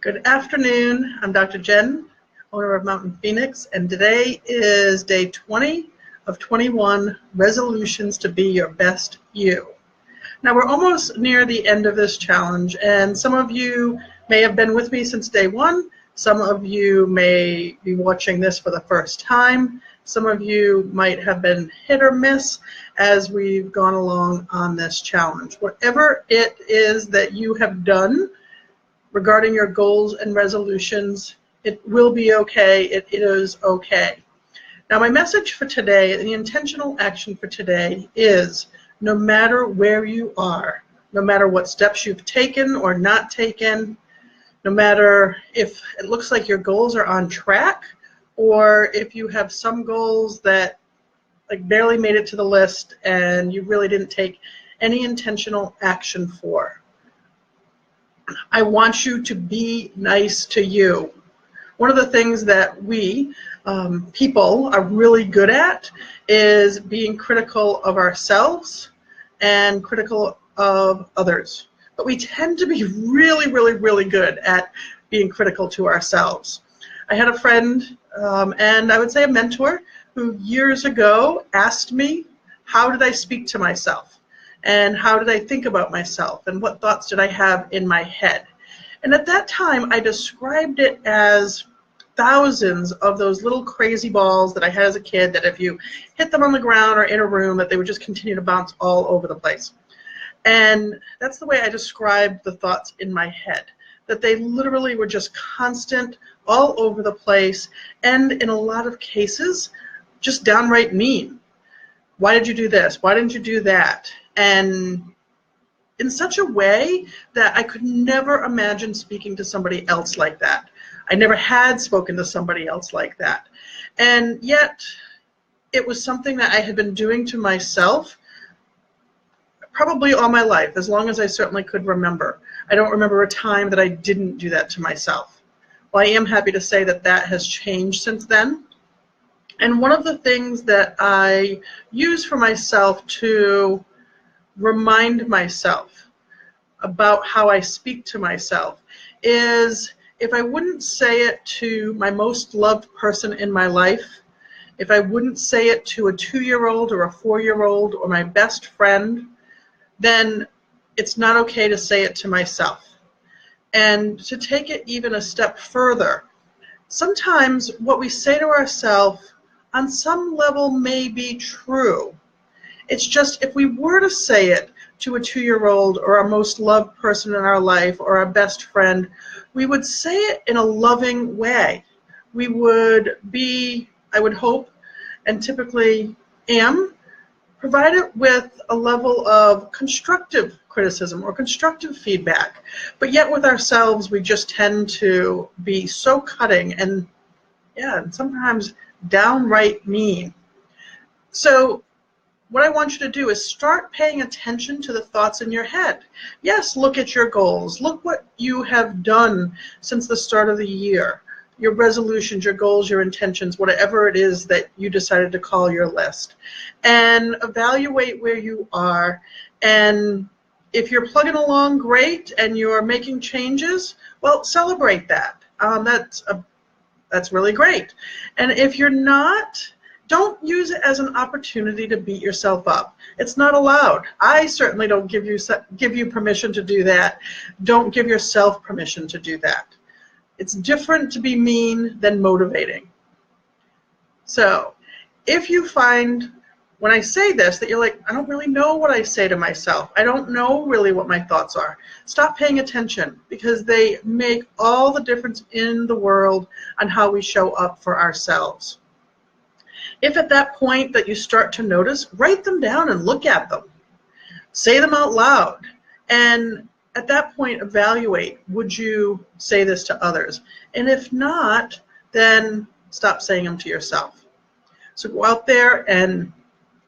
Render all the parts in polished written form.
Good afternoon. I'm Dr. Jenn, owner of Mountain Phoenix, and today is day 20 of 21 resolutions to be your best you. Now we're almost near the end of this challenge, and some of you may have been with me since day one. Some of you may be watching this for the first time. Some of you might have been hit or miss as we've gone along on this challenge. Whatever it is that you have done regarding your goals and resolutions, it will be okay. It is okay. Now, my message for today, the intentional action for today is no matter where you are, no matter what steps you've taken or not taken, no matter if it looks like your goals are on track or if you have some goals that barely made it to the list and you really didn't take any intentional action for. I want you to be nice to you. One of the things that we people are really good at is being critical of ourselves and critical of others. But we tend to be really good at being critical to ourselves. I had a friend, and I would say a mentor, who years ago asked me, how did I speak to myself? And how did I think about myself? And what thoughts did I have in my head? And at that time, I described it as thousands of those little crazy balls that I had as a kid that if you hit them on the ground or in a room, that they would just continue to bounce all over the place. And that's the way I described the thoughts in my head, that they literally were just constant, all over the place, and in a lot of cases, just downright mean. Why did you do this? Why didn't you do that? And in such a way that I could never imagine speaking to somebody else like that. I never had spoken to somebody else like that. And yet, it was something that I had been doing to myself probably all my life, as long as I certainly could remember. I don't remember a time that I didn't do that to myself. Well, I am happy to say that that has changed since then. And one of the things that I use for myself to remind myself about how I speak to myself is if I wouldn't say it to my most loved person in my life, if I wouldn't say it to a 2-year-old or a 4-year-old or my best friend, then it's not okay to say it to myself. And to take it even a step further, sometimes what we say to ourselves on some level may be true. It's just if we were to say it to a 2-year-old or our most loved person in our life or our best friend, we would say it in a loving way. We would be, I would hope, and typically am, provide it with a level of constructive criticism or constructive feedback. But yet with ourselves, we just tend to be so cutting and sometimes downright mean. So what I want you to do is start paying attention to the thoughts in your head. Yes, look at your goals. Look what you have done since the start of the year. Your resolutions, your goals, your intentions, whatever it is that you decided to call your list. And evaluate where you are. And if you're plugging along, great, and you're making changes, well, celebrate that. That's really great. And if you're not, don't use it as an opportunity to beat yourself up. It's not allowed. I certainly don't give you permission to do that. Don't give yourself permission to do that. It's different to be mean than motivating. So if you find when I say this that you're like, I don't really know what I say to myself. I don't know really what my thoughts are. Stop paying attention, because they make all the difference in the world on how we show up for ourselves. If at that point that you start to notice, write them down and look at them. Say them out loud. And at that point, evaluate, would you say this to others? And if not, then stop saying them to yourself. So go out there and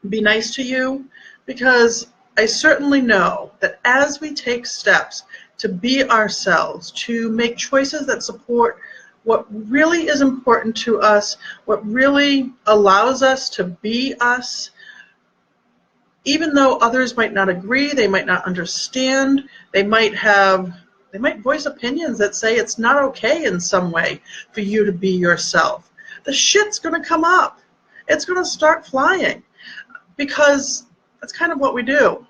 be nice to you, because I certainly know that as we take steps to be ourselves, to make choices that support what really is important to us, what really allows us to be us, even though others might not agree, they might not understand, they might have They might voice opinions that say it's not okay in some way for you to be yourself. The shit's going to come up. It's going to start flying because that's kind of what we do.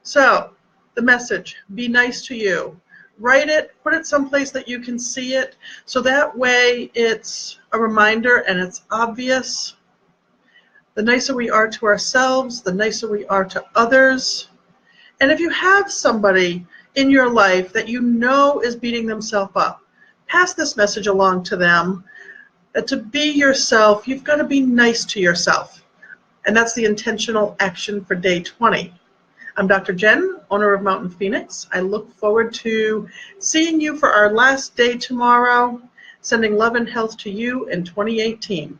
So the message, be nice to you. Write it, put it someplace that you can see it, so that way it's a reminder and it's obvious. The nicer we are to ourselves, the nicer we are to others. And if you have somebody in your life that you know is beating themselves up, pass this message along to them, that to be yourself, you've got to be nice to yourself. And that's the intentional action for day 20. I'm Dr. Jenn, owner of Mountain Phoenix. I look forward to seeing you for our last day tomorrow. Sending love and health to you in 2018.